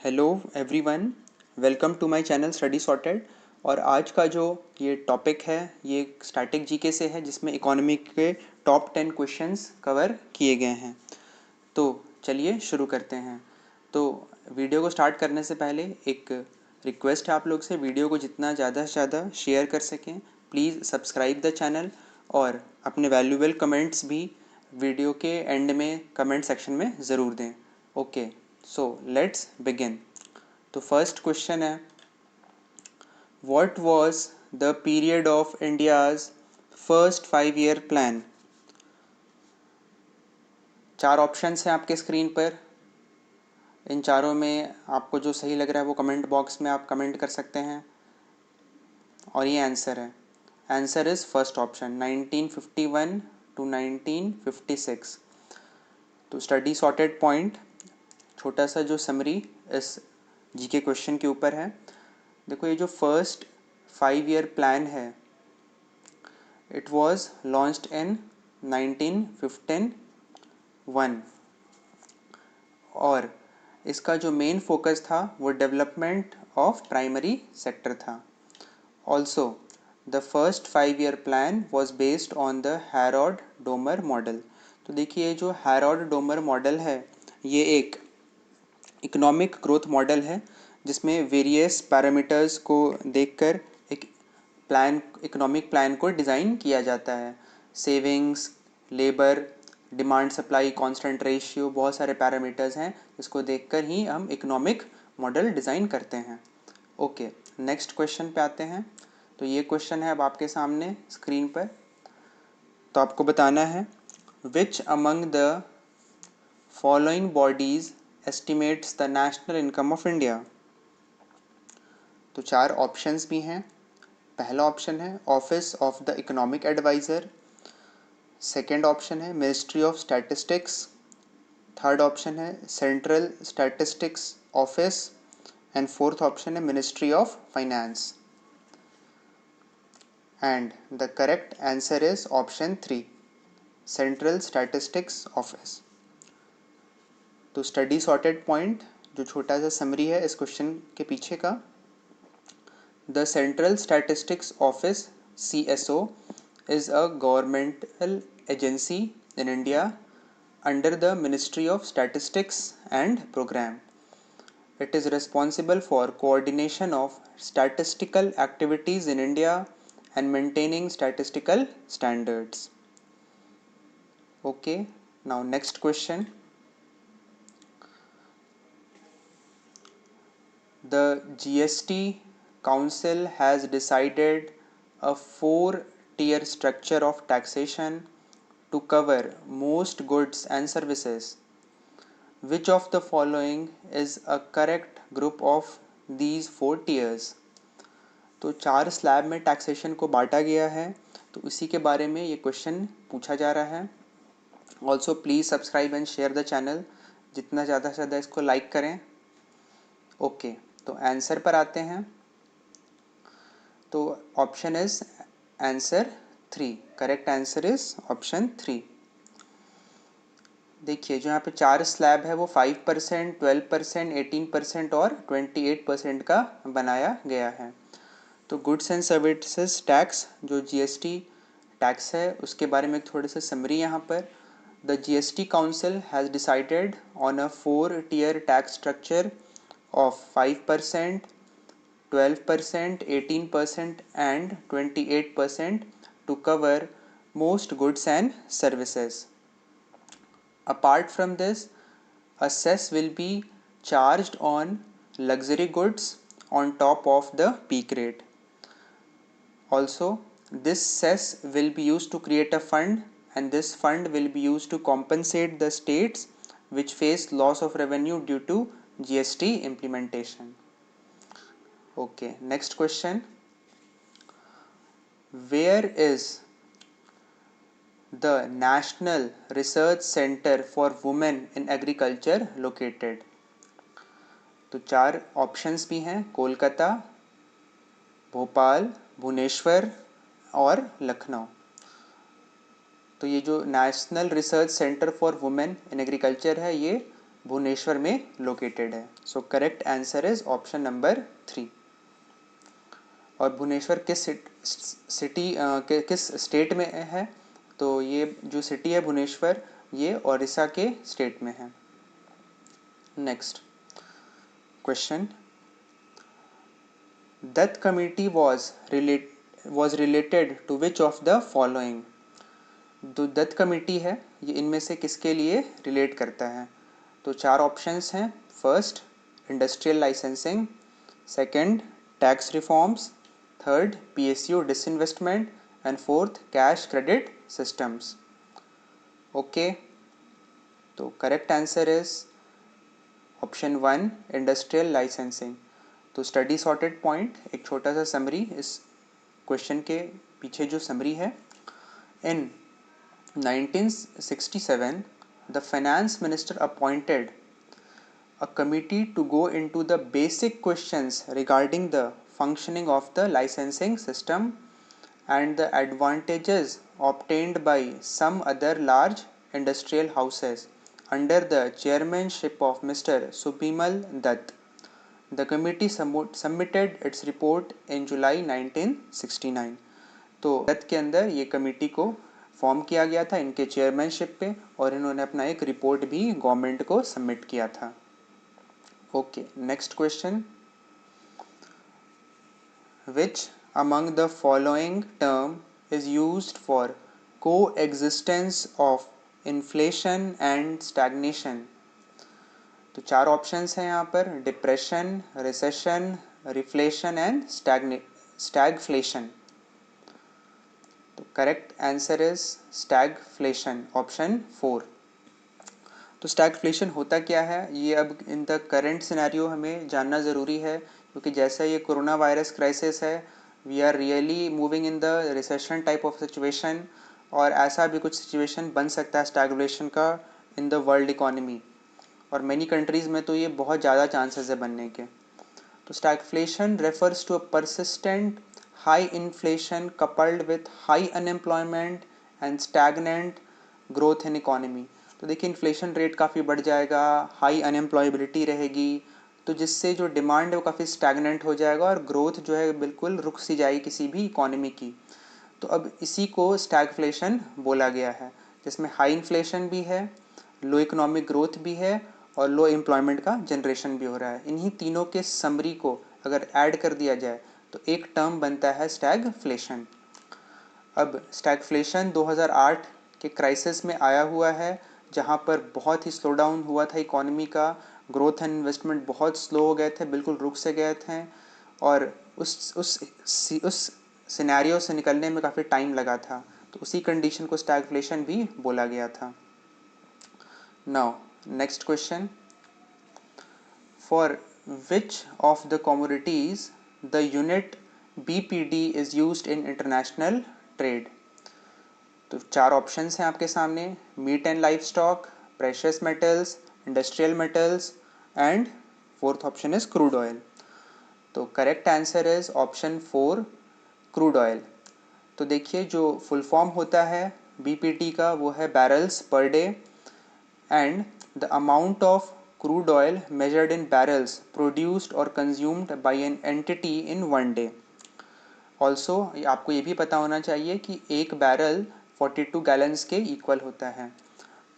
Hello everyone, welcome to my channel study sorted. और आज का जो ये टॉपिक है ये स्टैटिक जीके से है, जिसमें इकोनॉमी के टॉप 10 क्वेश्चंस कवर किए गए हैं। तो चलिए शुरू करते हैं। तो वीडियो को स्टार्ट करने से पहले एक रिक्वेस्ट है आप लोग से, वीडियो को जितना ज़्यादा से ज़्यादा शेयर कर सकें। प्लीज़ सब्सक्राइब द चैनल और अपने वैल्यूएबल कमेंट्स भी वीडियो के एंड में कमेंट सेक्शन में ज़रूर दें। Okay, so let's begin. तो फर्स्ट क्वेश्चन है, what was the period of India's first 5 year plan. चार ऑप्शंस हैं आपके स्क्रीन पर। इन चारों में आपको जो सही लग रहा है वो कमेंट बॉक्स में आप कमेंट कर सकते हैं। और ये आंसर है। Answer is first option 1951 to 1956। तो स्टडी सॉर्टेड पॉइंट, छोटा सा जो समरी इस जीके क्वेश्चन के ऊपर है। देखो, ये जो फर्स्ट 5 ईयर प्लान है, इट वॉज लॉन्च्ड इन 1951 और इसका जो मेन फोकस था वो डेवलपमेंट ऑफ प्राइमरी सेक्टर था। Also the first 5 year plan was based on the Harold Domar model. तो देखिए, जो हैरोल्ड डोमर मॉडल है ये एक इकोनॉमिक ग्रोथ मॉडल है, जिसमें वेरियस पैरामीटर्स को देखकर एक इकोनॉमिक प्लान को डिज़ाइन किया जाता है। Savings, labour, demand supply, constant ratio, बहुत सारे पैरामीटर्स हैं जिसको देखकर ही हम इकोनॉमिक मॉडल डिज़ाइन करते हैं। ओके, नेक्स्ट क्वेश्चन पे आते हैं। तो ये क्वेश्चन है अब आपके सामने स्क्रीन पर। तो आपको बताना है, which among the following bodies estimates the national income of India. तो चार ऑप्शंस भी हैं। पहला ऑप्शन है office of the economic adviser, second option है ministry of statistics, third option है central statistics office and fourth option है ministry of finance. And the correct answer is option 3, central statistics office. तो study sorted point, जो छोटा सा summary है इस question के पीछे का। The central statistics office CSO is a governmental agency in India under the Ministry of Statistics and Program. It is responsible for coordination of statistical activities in India and maintaining statistical standards. Okay, now next question. The GST Council has decided a 4-tier structure of taxation to cover most goods and services. Which of the following is a correct group of these 4 tiers? तो 4 slab में taxation को बांटा गया है, तो उसी के बारे में ये क्वेश्चन पूछा जा रहा है। Also please subscribe and share the channel, जितना ज़्यादा से ज़्यादा इसको लाइक करें। ओके, तो आंसर पर आते हैं। तो option is answer 3, correct answer is option 3। देखिए, जो यहाँ पे 4 स्लैब है वो 5%, 12%, 18% और 28% का बनाया गया है। तो गुड्स एंड सर्विसेज टैक्स, जो GST टैक्स है, उसके बारे में थोड़ी सी समरी यहाँ पर। The GST council has decided on a 4-tier tax structure of 5%, 12%, 18% and 28% to cover most goods and services. Apart from this, a cess will be charged on luxury goods on top of the peak rate. Also, this cess will be used to create a fund, and this fund will be used to compensate the states which face loss of revenue due to GST implementation. Okay, next question. Where is the National Research Center for Women in Agriculture located? तो 4 options भी हैं, कोलकाता, भोपाल, भुवनेश्वर और लखनऊ। तो ये जो national research centre for women in agriculture है, ये भुवनेश्वर में लोकेटेड है। So correct answer is option number 3। और भुवनेश्वर किस सिटी किस स्टेट में है? तो ये जो सिटी है भुवनेश्वर, ये ओडिशा के स्टेट में है। Next question, Dutt committee was related to which of the following? जो दत्त कमेटी है ये इनमें से किसके लिए रिलेट करता है? तो 4 ऑप्शंस हैं। First, industrial licensing, second, tax reforms, third, PSU disinvestment and fourth, cash credit systems. Okay, तो correct answer is option 1, industrial licensing. तो स्टडी सॉर्टेड पॉइंट, एक छोटा सा समरी इस क्वेश्चन के पीछे जो समरी है। इन 1967 the finance minister appointed a committee to go into the basic questions regarding the functioning of the licensing system and the advantages obtained by some other large industrial houses under the chairmanship of Mr. Subhimal Dutt. The committee submitted its report in July 1969. तो दत्त के अंदर ये committee को form किया गया था इनके chairmanship पे, और इन्होंने अपना एक रिपोर्ट भी गवर्नमेंट को सबमिट किया था। Okay, next question, which among the following term is used for coexistence of inflation and stagnation? तो 4 ऑप्शंस हैं यहाँ पर, depression, recession, reflation and stagflation. तो correct answer is stagflation, option 4। तो स्टैगफ्लेशन होता क्या है, ये अब इन द करंट सिनेरियो हमें जानना ज़रूरी है, क्योंकि जैसा ये कोरोना वायरस क्राइसिस है, we are really moving in the recession type of situation, और ऐसा भी कुछ सिचुएशन बन सकता है स्टैगफ्लेशन का इन द वर्ल्ड इकोनॉमी, और मैनी कंट्रीज़ में तो ये बहुत ज़्यादा चांसेस है बनने के। तो stagflation refers to a persistent high inflation coupled with high unemployment and stagnant growth in economy। तो देखिए इन्फ्लेशन रेट काफ़ी बढ़ जाएगा, हाई अनएम्प्लॉयबिलिटी रहेगी, तो जिससे जो डिमांड है वो काफ़ी स्टैगनेंट हो जाएगा और ग्रोथ जो है बिल्कुल रुक सी जाएगी किसी भी इकोनॉमी की। तो अब इसी को स्टैगफ्लेशन बोला गया है, जिसमें हाई इन्फ्लेशन भी है, लो इकोनॉमिक ग्रोथ भी है और लो एम्प्लॉयमेंट का जनरेशन भी हो रहा है। इन्हीं तीनों के समरी को अगर ऐड कर दिया जाए तो एक टर्म बनता है स्टैगफ्लेशन। अब स्टैगफ्लेशन 2008 के क्राइसिस में आया हुआ है, जहां पर बहुत ही स्लो डाउन हुआ था इकोनॉमी का, ग्रोथ एंड इन्वेस्टमेंट बहुत स्लो हो गए थे, बिल्कुल रुक से गए थे, और उस सिनेरियो से निकलने में काफ़ी टाइम लगा था। तो उसी कंडीशन को स्टैगफ्लेशन भी बोला गया था। Now next question, for which of the commodities the unit BPD is used in international trade? तो 4 ऑप्शंस हैं आपके सामने, meat and livestock, precious metals, industrial metals and fourth option is crude oil. तो correct answer is option 4, crude oil. तो देखिए जो full form होता है BPD का वो है barrels per day, and the amount of crude oil measured in barrels produced or consumed by an entity in one day. Also आपको ये भी पता होना चाहिए कि एक बैरल 42 गैलन्स के इक्वल होता है।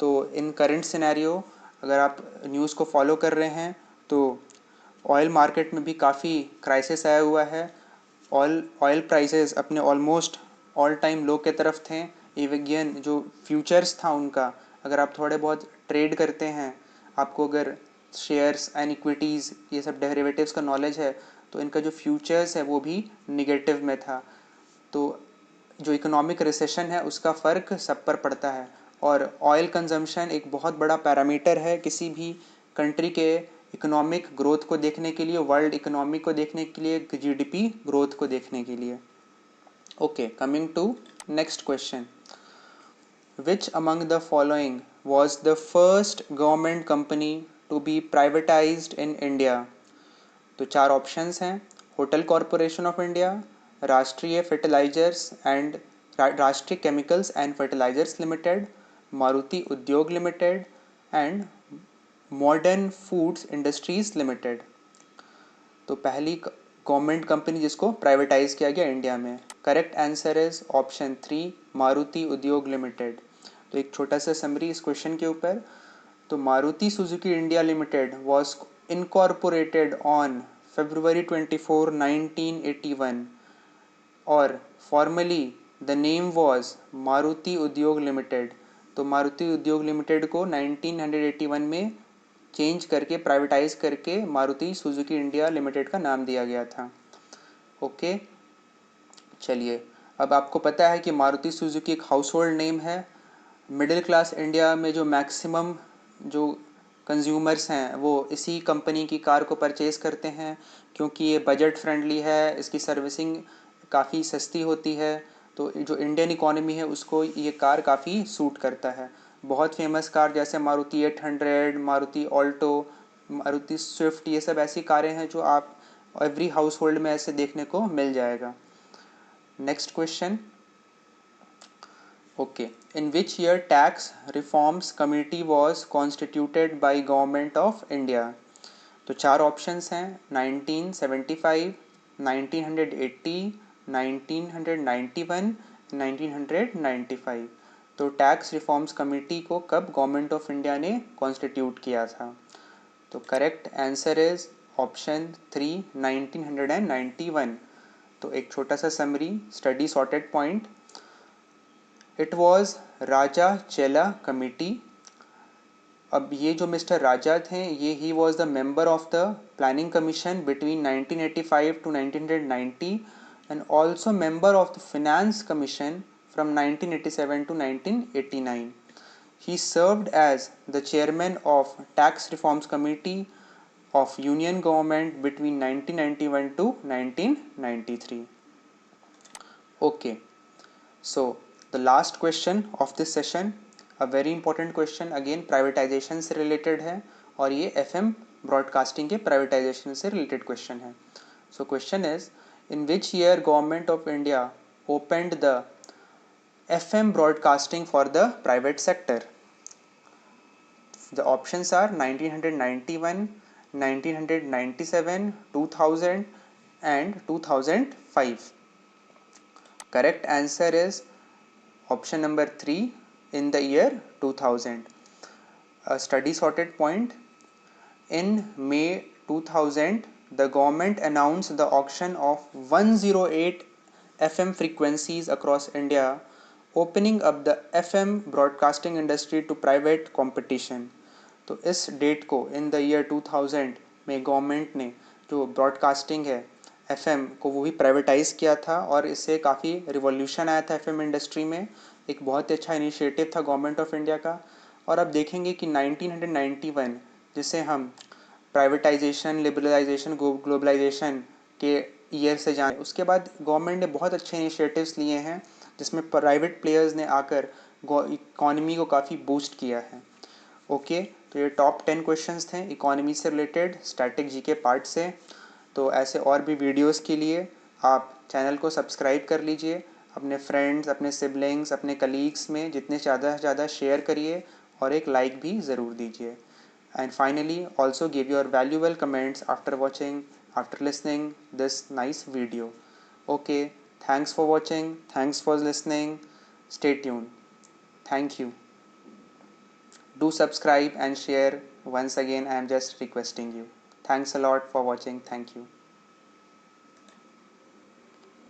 तो इन करंट सिनेरियो अगर आप न्यूज़ को फॉलो कर रहे हैं तो ऑयल मार्केट में भी काफ़ी क्राइसिस आया हुआ है। ऑयल प्राइसेस अपने ऑलमोस्ट ऑल टाइम लो के तरफ थे। इवन जो फ्यूचर्स था उनका, अगर आप थोड़े बहुत ट्रेड करते हैं, आपको अगर शेयर्स एंड इक्विटीज़ ये सब डेरिवेटिव्स का नॉलेज है, तो इनका जो फ्यूचर्स है वो भी निगेटिव में था। तो जो इकोनॉमिक रिसेशन है उसका फ़र्क सब पर पड़ता है, और ऑयल कंजम्पशन एक बहुत बड़ा पैरामीटर है किसी भी कंट्री के इकोनॉमिक ग्रोथ को देखने के लिए, वर्ल्ड इकोनॉमी को देखने के लिए, GDP ग्रोथ को देखने के लिए। Okay, coming to next question, which among the following was the first government company to be privatized in India? तो 4 ऑप्शंस हैं, hotel corporation of India, Rashtriya fertilizers and Rashtriya chemicals and fertilizers limited, Maruti Udyog limited and modern foods industries limited. तो पहली government company जिसको privatise किया गया India में। Correct answer is option 3, Maruti Udyog limited. तो एक छोटा सा समरी इस क्वेश्चन के ऊपर। तो Maruti Suzuki India limited was incorporated on February 24, 1981 और formally the name was Maruti Udyog limited. तो मारुति उद्योग लिमिटेड को 1981 में चेंज करके प्राइवेटाइज करके मारुति सुजुकी इंडिया लिमिटेड का नाम दिया गया था। ओके, चलिए अब आपको पता है कि मारुति सुजुकी एक हाउस होल्ड नेम है। मिडिल क्लास इंडिया में जो मैक्सिमम जो कंज्यूमर्स हैं वो इसी कंपनी की कार को परचेज करते हैं, क्योंकि ये बजट फ्रेंडली है, इसकी सर्विसिंग काफ़ी सस्ती होती है। तो जो इंडियन इकोनॉमी है उसको ये कार काफ़ी सूट करता है। बहुत फेमस कार जैसे मारुति 800, मारुति ऑल्टो, मारुति स्विफ्ट, ये सब ऐसी कारें हैं जो आप एवरी हाउस होल्ड में ऐसे देखने को मिल जाएगा। Next question. Okay, in which year tax reforms committee was constituted by government of India. तो चार ऑप्शंस हैं, 1975, 1980, 1991, 1995। तो टैक्स रिफॉर्म्स कमेटी को कब गवर्नमेंट ऑफ इंडिया ने कॉन्स्टिट्यूट किया था। तो करेक्ट आंसर इज ऑप्शन 3, 1991। तो एक छोटा सा summary, study sorted point. It was Raja Chelliah committee. अब ये जो मिस्टर राजा थे ये ही was the member of the planning commission between 1985 to 1990 and also member of the finance commission from 1987 to 1989. He served as the chairman of tax reforms committee of union government between 1991 to 1993. Okay, so the last question of this session, a very important question, again privatisation से related है और ये FM broadcasting के privatisation से related question है। So question is, in which year government of India opened the FM broadcasting for the private sector? The options are 1991, 1997, 2000 and 2005. Correct answer is option number 3, in the year 2000. A study sorted point. In May 2000, the government announced the auction of 108 FM frequencies across India, opening up the FM broadcasting industry to private competition. तो इस date को in the year 2000 में government ने जो broadcasting है FM को वो भी प्राइवेटाइज किया था और इससे काफ़ी रिवॉल्यूशन आया था FM इंडस्ट्री में। एक बहुत ही अच्छा इनिशिएटिव था गवर्नमेंट ऑफ इंडिया का। और अब देखेंगे कि 1991 जिसे हम प्राइवेटाइजेशन, लिबरलाइजेशन, ग्लोबलाइजेशन के ईयर से जाने, उसके बाद गवर्नमेंट ने बहुत अच्छे इनिशिएटिव्स लिए हैं जिसमें प्राइवेट प्लेयर्स ने आकर इकॉनमी को काफ़ी बूस्ट किया है। ओके, तो ये टॉप 10 क्वेश्चंस थे इकोनॉमी से रिलेटेड, स्टैटिक जी के पार्ट से। तो ऐसे और भी वीडियोस के लिए आप चैनल को सब्सक्राइब कर लीजिए, अपने फ्रेंड्स, अपने सिबलिंग्स, अपने कलीग्स में जितने ज़्यादा से ज़्यादा शेयर करिए और एक लाइक भी ज़रूर दीजिए। And finally also give your valuable comments after watching, after listening this nice video. Okay, thanks for watching, thanks for listening, stay tune, thank you. Do subscribe and share. Once again, I am just requesting you. Thanks a lot for watching. Thank you.